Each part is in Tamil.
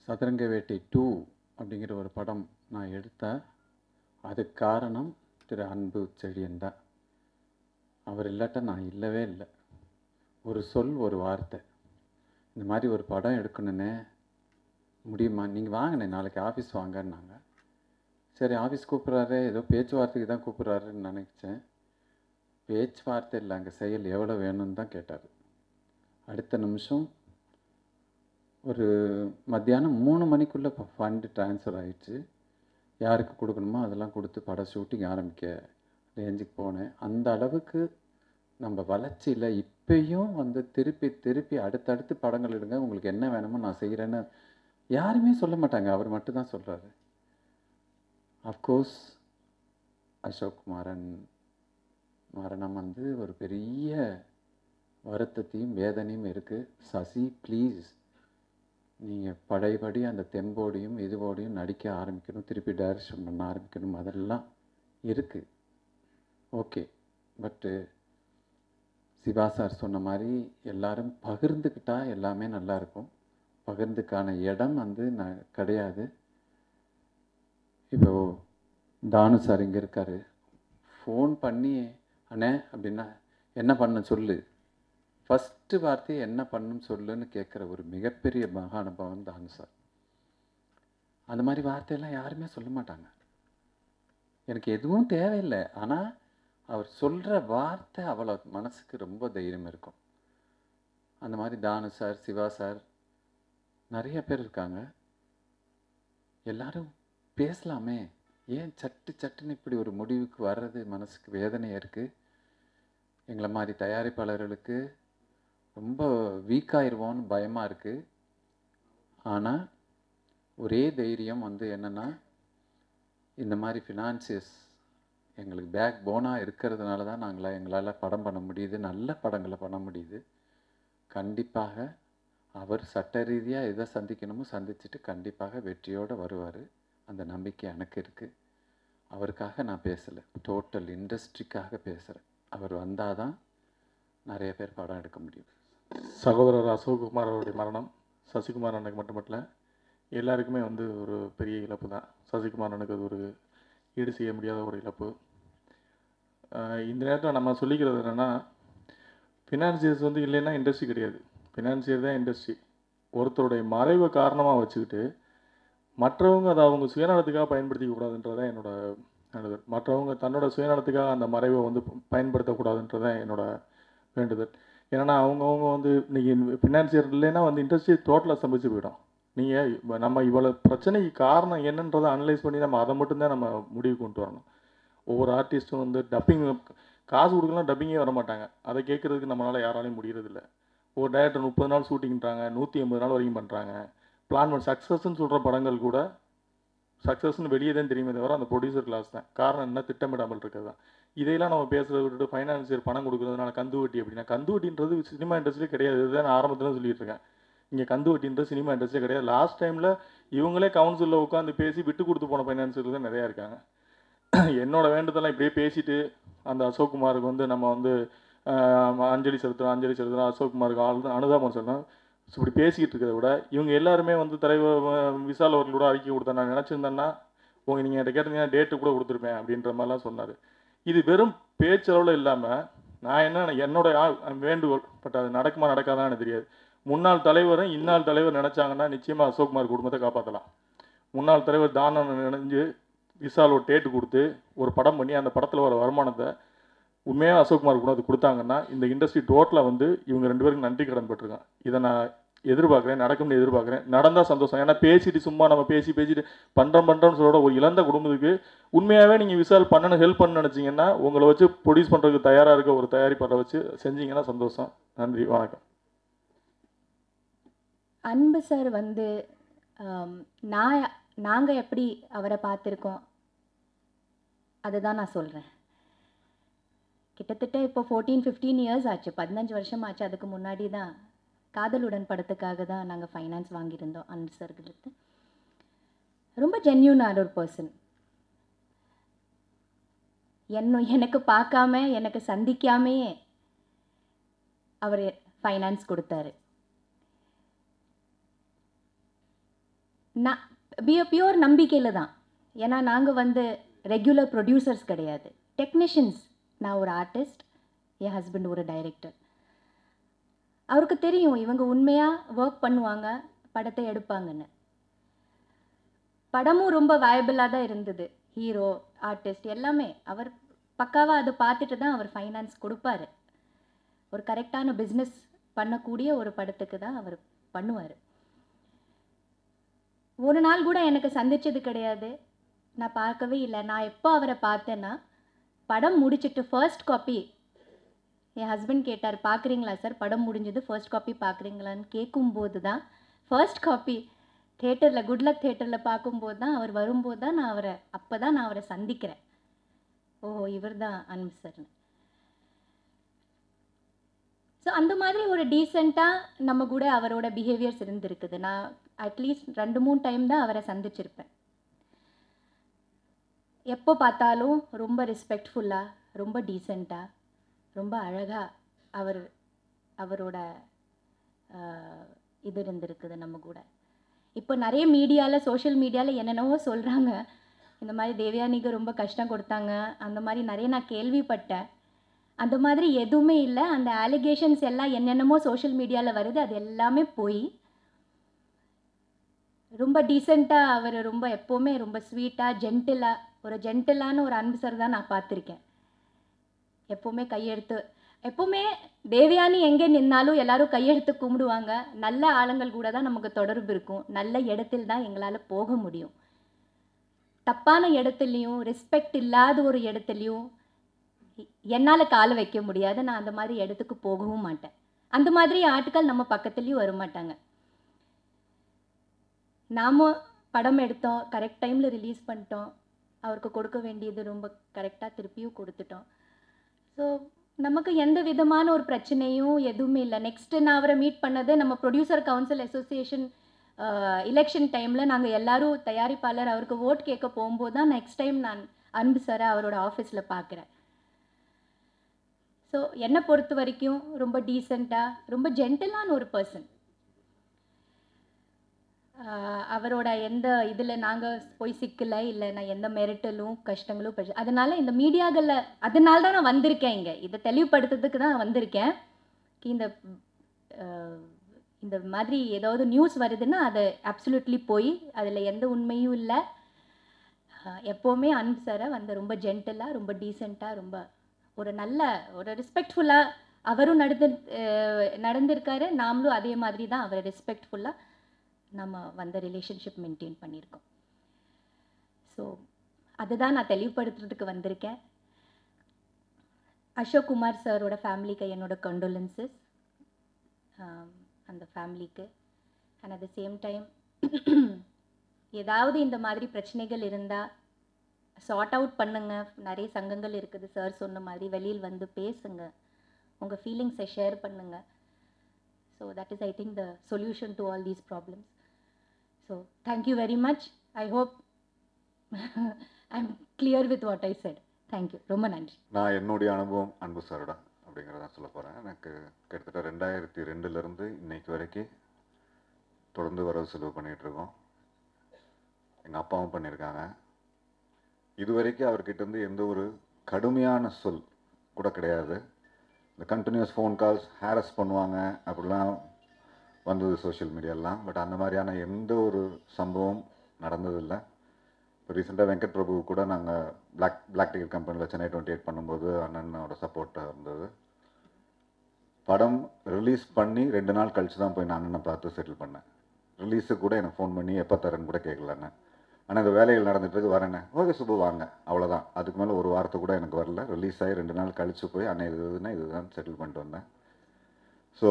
சதுரங்க வேட்டை 2 அப்படிங்கிற ஒரு படம் நான் எடுத்தேன். அதுக்கு காரணம் திரு அன்பு செழியன் தான். அவர் இல்லாட்ட நான் இல்லவே இல்லை. ஒரு சொல், ஒரு வார்த்தை, இந்த மாதிரி ஒரு படம் எடுக்கணுன்னே, முடியுமா, நீங்கள் வாங்கண்ணே நாளைக்கு ஆஃபீஸ் வாங்கன்னாங்க. சரி, ஆஃபீஸ் கூப்பிட்றாரு, ஏதோ பேச்சுவார்த்தைக்கு தான் கூப்பிட்றாருன்னு நினச்சேன். பேச்சுவார்த்தை இல்லை, அங்கே செயல் எவ்வளோ வேணும்னு தான் கேட்டார். அடுத்த நிமிஷம் ஒரு மத்தியானம் 3 மணிக்குள்ளே ஃபண்டு ட்ரான்ஸ்ஃபர் ஆகிடுச்சு. யாருக்கு கொடுக்கணுமோ அதெல்லாம் கொடுத்து படம் ஷூட்டிங் ஆரம்பிக்க ரேஞ்சுக்கு போனேன். அந்த அளவுக்கு நம்ம வளர்ச்சியில் இப்பயும் திருப்பி திருப்பி அடுத்தடுத்து படங்கள் எடுங்க, உங்களுக்கு என்ன வேணுமோ நான் செய்கிறேன்னு யாருமே சொல்ல மாட்டாங்க, அவர் மட்டும்தான் சொல்கிறாரு. அஃப்கோர்ஸ் அசோக் குமாரன் மரணம் ஒரு பெரிய வருத்தத்தையும் வேதனையும் இருக்குது. சசி, ப்ளீஸ் நீங்கள் பழையபடி அந்த தெம்போடையும் இதுவோடையும் நடிக்க ஆரம்பிக்கணும், திருப்பி டைரக்ஷன் பண்ண ஆரம்பிக்கணும், அதெல்லாம் இருக்குது. ஓகே, பட்டு சிவா சார் சொன்ன மாதிரி எல்லாரும் பகிர்ந்துக்கிட்டால் எல்லாமே நல்லாயிருக்கும். பகிர்ந்துக்கான இடம் கிடையாது. இப்போ தானு சார் இங்கே இருக்கார். ஃபோன் பண்ணி அண்ணே அப்படின்னா என்ன பண்ண சொல்லு, ஃபஸ்ட்டு வார்த்தையை என்ன பண்ணணும்னு சொல்லுன்னு கேட்குற ஒரு மிகப்பெரிய மகானுபாவம் தானு சார். அந்த மாதிரி வார்த்தையெல்லாம் யாருமே சொல்ல மாட்டாங்க. எனக்கு எதுவும் தேவையில்லை, ஆனால் அவர் சொல்கிற வார்த்தை அவ்வளோ மனசுக்கு ரொம்ப தைரியம் இருக்கும். அந்த மாதிரி தானு சார், சிவா சார், நிறைய பேர் இருக்காங்க. எல்லாரும் பேசலாமே, ஏன் சட்டுன்னு இப்படி ஒரு முடிவுக்கு வர்றது மனசுக்கு வேதனையாக இருக்குது. எங்களை மாதிரி தயாரிப்பாளர்களுக்கு ரொம்ப வீக்காயிருவோன்னு பயமாக இருக்குது. ஆனால் ஒரே தைரியம் என்னென்னா, இந்த மாதிரி ஃபினான்சியஸ் எங்களுக்கு பேக் போனாக இருக்கிறதுனால தான் எங்களால் படம் பண்ண முடியுது, நல்ல படங்களை பண்ண முடியுது. கண்டிப்பாக அவர் சட்ட ரீதியாக எதை சந்திக்கணுமோ சந்திச்சுட்டு கண்டிப்பாக வெற்றியோடு வருவார். அந்த நம்பிக்கை எனக்கு இருக்குது. அவருக்காக நான் பேசலை, டோட்டல் இண்டஸ்ட்ரிக்காக பேசுகிறேன். அவர் வந்தால் தான் நிறைய பேர் படம் எடுக்க முடியும். சகோதரர் அசோக்குமார் அவருடைய மரணம் சசிகுமார் அண்ணனுக்கு மட்டுமல்ல, எல்லாருக்குமே ஒரு பெரிய இழப்பு தான். சசிகுமார் அண்ணனுக்கு அது ஒரு ஈடு செய்ய முடியாத ஒரு இழப்பு. இந்த நேரத்தில் நம்ம சொல்லிக்கிறது என்னென்னா, ஃபினான்சியர்ஸ் இல்லைன்னா இண்டஸ்ட்ரி கிடையாது, ஃபினான்சியர் தான் இண்டஸ்ட்ரி. ஒருத்தருடைய மறைவை காரணமாக வச்சுக்கிட்டு மற்றவங்க அதை அவங்க சுயநலத்துக்காக பயன்படுத்திக்க கூடாதுன்றதான் என்னோட வேண்டுதல். மற்றவங்க தன்னோட சுயநலத்துக்காக அந்த மறைவை பயன்படுத்தக்கூடாதுன்றதான் என்னோட வேண்டுதல். ஏன்னா அவங்கவுங்க இன்றைக்கி ஃபினான்சியர் இல்லைன்னா இண்டஸ்ட்ரி டோட்டலாக சமைச்சு போயிடும். நீங்கள் நம்ம இவ்வளோ பிரச்சனைக்கு காரணம் என்னன்றதை அனலைஸ் பண்ணி நம்ம அதை மட்டும்தான் நம்ம முடிவு கொண்டு வரணும். ஒவ்வொரு ஆர்டிஸ்ட்டும் டப்பிங் காசு கொடுக்கலாம், டப்பிங்கே வர மாட்டாங்க. அதை கேட்குறதுக்கு நம்மளால் யாராலையும் முடியறதில்லை. ஒரு டேரக்டர் 30 நாள் ஷூட்டிங்கிறாங்க, 180 நாள் வரைக்கும் பண்ணுறாங்க. பிளான் பண்ண சக்ஸஸ்ன்னு சொல்கிற படங்கள் கூட சக்ஸஸ்ன்னு வெளியே தான் தெரியுமே தவிர அந்த ப்ரொடியூசர் கிளாஸ் தான். காரணம் என்ன, திட்டமிடாமல் இருக்கிறது தான். இதையெல்லாம் நம்ம பேசுகிறத விட்டுட்டு ஃபைனான்சியர் பணம் கொடுக்குறதுனால கந்து வட்டி அப்படின்னா, கந்து வட்டின்றது சினிமா இண்டஸ்ட்ரியே கிடையாது. இதுதான் நான் ஆரம்பத்தில் சொல்லிட்டு இருக்கேன். இங்கே கந்து வட்டின்றது சினிமா இண்டஸ்ட்ரியே கிடையாது. லாஸ்ட் டைமில் இவங்களே கவுன்சிலில் உட்காந்து பேசி விட்டு கொடுத்து போன ஃபைனான்சியர் தான் நிறையா இருக்காங்க. என்னோட வேண்டுதெல்லாம் இப்படியே பேசிட்டு அந்த அசோக்குமாருக்கு நம்ம அஞ்சலி செலுத்துகிறோம், அசோக்குமாருக்கு அனுதாபம் சொல்லணும், இப்படி பேசிக்கிட்டு இருக்கிறத விட இவங்க எல்லாருமே தலைவர் விஷால் அவர்களோட அறிக்கை கொடுத்தா நான் நினச்சிருந்தேன்னா நீங்கள் என்கிட்ட கேட்டீங்கன்னா டேட்டு கூட கொடுத்துருப்பேன் அப்படின்ற மாதிரிலாம் சொன்னார். இது வெறும் பேச்சளவில் இல்லாமல் நான் என்னோட வேண்டுகோள், பட் அது நடக்குமா நடக்காதான்னு எனக்கு தெரியாது. முன்னாள் தலைவரும் இந்நாள் தலைவர் நினச்சாங்கன்னா நிச்சயமாக அசோக்குமார் குடும்பத்தை காப்பாற்றலாம். முன்னாள் தலைவர் தானம் நினைஞ்சு விஷால் ஒரு டேட்டு கொடுத்து ஒரு படம் பண்ணி அந்த படத்தில் வர வருமானத்தை உண்மையாக அசோக்குமார் கூட அது கொடுத்தாங்கன்னா இந்த இண்டஸ்ட்ரி டோட்டலாக இவங்க 2 பேருக்கு நன்றி கடன் பட்டிருக்கான். இதை நான் எதிர்பார்க்குறேன், நடக்கும்னு எதிர்பார்க்குறேன். நடந்தால் சந்தோஷம். ஏன்னா பேசிட்டு சும்மா நம்ம பேசிட்டு பண்ணுறோன்னு சொல்ல ஒரு இழந்த குடும்பத்துக்கு உண்மையாகவே நீங்கள் விஷால் பண்ணணும், ஹெல்ப் பண்ண நினச்சிங்கன்னா உங்களை வச்சு ப்ரொடியூஸ் பண்ணுறதுக்கு தயாராக இருக்க ஒரு தயாரிப்பாளரை வச்சு செஞ்சீங்கன்னா சந்தோஷம். நன்றி, வணக்கம். அன்பு சார் நாங்கள் எப்படி அவரை பார்த்துருக்கோம் அதுதான் நான் சொல்கிறேன். கிட்டத்தட்ட இப்போ 14-15 இயர்ஸ் ஆச்சு, 15 வருஷம் ஆச்சு. அதுக்கு முன்னாடி தான் காதலுடன் படத்துக்காக தான் நாங்கள் ஃபைனான்ஸ் வாங்கியிருந்தோம் அன்பு சார்களுக்கு. ரொம்ப ஜென்யூனான ஒரு பர்சன். எனக்கு பார்க்காம எனக்கு சந்திக்காமே அவர் ஃபைனான்ஸ் கொடுத்தாரு. நான் பியூர் நம்பிக்கையில் தான். ஏன்னா நாங்கள் வந்து ரெகுலர் ப்ரொடியூசர்ஸ் கிடையாது, டெக்னீஷியன்ஸ். நான் ஒரு ஆர்டிஸ்ட், என் ஹஸ்பண்ட் ஒரு டைரக்டர். அவருக்கு தெரியும் இவங்க உண்மையாக ஒர்க் பண்ணுவாங்க, படத்தை எடுப்பாங்கன்னு. படமும் ரொம்ப வயபிளாக தான் இருந்தது. ஹீரோ, ஆர்டிஸ்ட் எல்லாமே அவர் பக்காவாக அதை பார்த்துட்டு தான் அவர் ஃபைனான்ஸ் கொடுப்பாரு. ஒரு கரெக்டான பிஸ்னஸ் பண்ணக்கூடிய ஒரு படத்துக்கு தான் அவர் பண்ணுவார். ஒரு நாள் கூட எனக்கு சந்திச்சது கிடையாது, நான் பார்க்கவே இல்லை. நான் எப்போ அவரை பார்த்தேன்னா, படம் முடிச்சுட்டு ஃபர்ஸ்ட் காப்பி என் ஹஸ்பண்ட் கேட்டார், பார்க்குறீங்களா சார், படம் முடிஞ்சது ஃபர்ஸ்ட் காப்பி பார்க்குறீங்களான்னு கேட்கும்போது தான், ஃபர்ஸ்ட் காப்பி தேட்டரில் குட்லக் தேட்டரில் பார்க்கும்போது தான், அவர் வரும்போது தான் நான் அவரை, அப்போ தான் நான் அவரை சந்திக்கிறேன். ஓஹோ, இவர் தான் அன்பு சார்னு. ஸோ அந்த மாதிரி ஒரு டீசெண்டாக நம்ம கூட அவரோட பிஹேவியர்ஸ் இருந்திருக்குது. நான் அட்லீஸ்ட் 2-3 டைம் தான் அவரை சந்திச்சிருப்பேன். எப்போ பார்த்தாலும் ரொம்ப ரெஸ்பெக்ட்ஃபுல்லாக, ரொம்ப டீசெண்டாக, ரொம்ப அழகாக அவரோட இது இருந்திருக்குது நம்ம கூட. இப்போ நிறைய மீடியாவில், சோஷியல் மீடியாவில் என்னென்னவோ சொல்கிறாங்க, இந்த மாதிரி தேவயானிக்கு ரொம்ப கஷ்டம் கொடுத்தாங்க, அந்த மாதிரி நிறைய நான் கேள்விப்பட்டேன். அந்த மாதிரி எதுவுமே இல்லை. அந்த அலிகேஷன்ஸ் எல்லாம் என்னென்னமோ சோஷியல் மீடியாவில் வருது, அது எல்லாமே போய் ரொம்ப டீசெண்டாக அவர் ரொம்ப எப்போவுமே ரொம்ப ஸ்வீட்டாக, ஜென்டிலாக, ஒரு ஜென்டிலான ஒரு அன்பு சார் தான் நான் பார்த்துருக்கேன். எப்போவுமே கையெடுத்து, எப்போவுமே தேவயானி எங்கே நின்னாலும் எல்லாரும் கையெடுத்து கும்பிடுவாங்க. நல்ல ஆளுங்கள் கூட தான் நமக்கு தொடர்பு இருக்கும். நல்ல இடத்தில் தான் எங்களால் போக முடியும். தப்பான இடத்துலையும், ரெஸ்பெக்ட் இல்லாத ஒரு இடத்துலையும் என்னால் காலை வைக்க முடியாது. நான் அந்த மாதிரி இடத்துக்கு போகவும் மாட்டேன். அந்த மாதிரி ஆட்கள் நம்ம பக்கத்துலேயும் வரமாட்டாங்க. நாம் படம் எடுத்தோம், கரெக்ட் டைமில் ரிலீஸ் பண்ணிட்டோம், அவருக்கு கொடுக்க வேண்டியது ரொம்ப கரெக்டாக திருப்பியும் கொடுத்துட்டோம். ஸோ நமக்கு எந்த விதமான ஒரு பிரச்சனையும் எதுவுமே இல்லை. நெக்ஸ்ட்டு நான் அவரை மீட் பண்ணது நம்ம ப்ரொடியூசர் கவுன்சில் அசோசியேஷன் எலெக்ஷன் டைமில் நாங்கள் எல்லோரும் தயாரிப்பாளர் அவருக்கு ஓட் கேட்க போகும்போது தான் நெக்ஸ்ட் டைம் நான் அன்பு சாரை அவரோட ஆஃபீஸில் பார்க்குறேன். ஸோ என்னை பொறுத்த வரைக்கும் ரொம்ப டீசெண்டாக, ரொம்ப ஜென்டிலான ஒரு பர்சன். அவரோட எந்த இதில் நாங்கள் போய் சிக்கலை இல்லை, நான் எந்த மெரிட்டலும் கஷ்டங்களும் அதனால் இந்த மீடியாக்களில், அதனால தான் நான் வந்திருக்கேன் இங்கே. இதை தெளிவுபடுத்துறதுக்கு தான் வந்திருக்கேன். இந்த மாதிரி ஏதாவது நியூஸ் வருதுன்னா அதை அப்சல்யூட்லி போய் அதில் எந்த உண்மையும் இல்லை. எப்போவுமே அன்பு சாரை வந்து ரொம்ப ஜென்டிலாக, ரொம்ப டீசெண்டாக, ரொம்ப ஒரு நல்ல ஒரு ரெஸ்பெக்ட்ஃபுல்லாக அவரும் நடந்திருக்காரு. நாமளும் அதே மாதிரி தான் அவரை ரெஸ்பெக்ட்ஃபுல்லாக நம்ம வந்த ரிலேஷன்ஷிப் மெயின்டைன் பண்ணியிருக்கோம். ஸோ அதுதான் நான் தெளிவுபடுத்துறதுக்கு வந்திருக்கேன். அசோக் குமார் சாரோட ஃபேமிலிக்கு என்னோட கண்டோலன்சஸ், அந்த ஃபேமிலிக்கு. And at the same time ஏதாவது இந்த மாதிரி பிரச்சனைகள் இருந்தால் சார்ட் அவுட் பண்ணுங்க. நிறைய சங்கங்கள் இருக்குது, சார் சொன்ன மாதிரி வெளியில் வந்து பேசுங்க, உங்கள் ஃபீலிங்ஸை ஷேர் பண்ணுங்க. So that is I think the solution to all these problems. So thank you very much. I hope I am clear with what I set. Thank you, ரொம்ப நன்றி. நான் என்னுடைய அனுபவம் அன்பு சாரோட அப்படிங்கிறதான் சொல்ல போகிறேன். எனக்கு கிட்டத்தட்ட 2002 இன்னைக்கு வரைக்கும் தொடர்ந்து வரவு செலவு பண்ணிகிட்ருக்கோம். எங்கள் அப்பாவும் பண்ணியிருக்காங்க. இது வரைக்கும் அவர்கிட்டேருந்து எந்த ஒரு கடுமையான சொல் கூட கிடையாது. இந்த கண்டினியூஸ் ஃபோன் கால்ஸ், ஹாரஸ் பண்ணுவாங்க அப்படிலாம் வந்தது சோஷியல் மீடியாலாம். பட் அந்த மாதிரியான எந்த ஒரு சம்பவம் நடந்ததில்லை. இப்போ ரீசெண்டாக வெங்கட் பிரபு கூட நாங்கள் பிளாக் டிக்கெட் கம்பெனியில் சென்னை 28 பண்ணும்போது அண்ணனோட சப்போர்ட்டாக இருந்தது. படம் ரிலீஸ் பண்ணி 2 நாள் கழித்து தான் போய் நான் அண்ணனை பார்த்து செட்டில் பண்ணேன். ரிலீஸுக்கு கூட எனக்கு ஃபோன் பண்ணி எப்போ தரேன்னு கூட கேட்கலண்ணே. ஆனால் இந்த வேலைகள் நடந்துகிட்டு வரேண்ணே, ஓகே சுப்பு வாங்க, அவ்வளோதான். அதுக்கு மேலே ஒரு வார்த்தை கூட எனக்கு வரல. ரிலீஸ் ஆகி 2 நாள் கழித்து போய் அண்ணன் இதுன்னா இதுதான் செட்டில் பண்ணிட்டு வந்தேன். ஸோ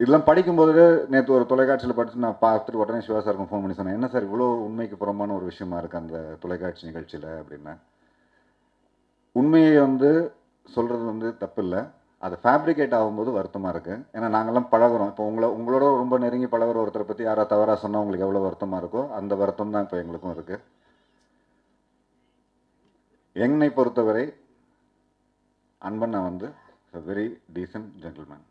இதெல்லாம் படிக்கும்போது நேற்று ஒரு தொலைக்காட்சியில் படித்து நான் பார்த்துட்டு உடனே சிவா சாருக்கும் ஃபோன் பண்ணி சொன்னேன், என்ன சார் இவ்வளோ உண்மைக்கு புறமான ஒரு விஷயமா இருக்குது அந்த தொலைக்காட்சி நிகழ்ச்சியில் அப்படின்னா. உண்மையை வந்து சொல்கிறது வந்து தப்பு இல்லை, அது ஃபேப்ரிகேட் ஆகும்போது வருத்தமாக இருக்குது. ஏன்னா நாங்கள்லாம் பழகுறோம். இப்போ உங்களோட ரொம்ப நெருங்கி பழகுற ஒருத்தரை பற்றி யாராவது தவறாக சொன்னால் உங்களுக்கு எவ்வளோ வருத்தமாக இருக்கோ அந்த வருத்தம் தான் இப்போ எங்களுக்கும் இருக்குது. என்னை பொறுத்தவரை அன்பண்ணா வந்து வெரி டீசன்ட் ஜென்டில்மேன்.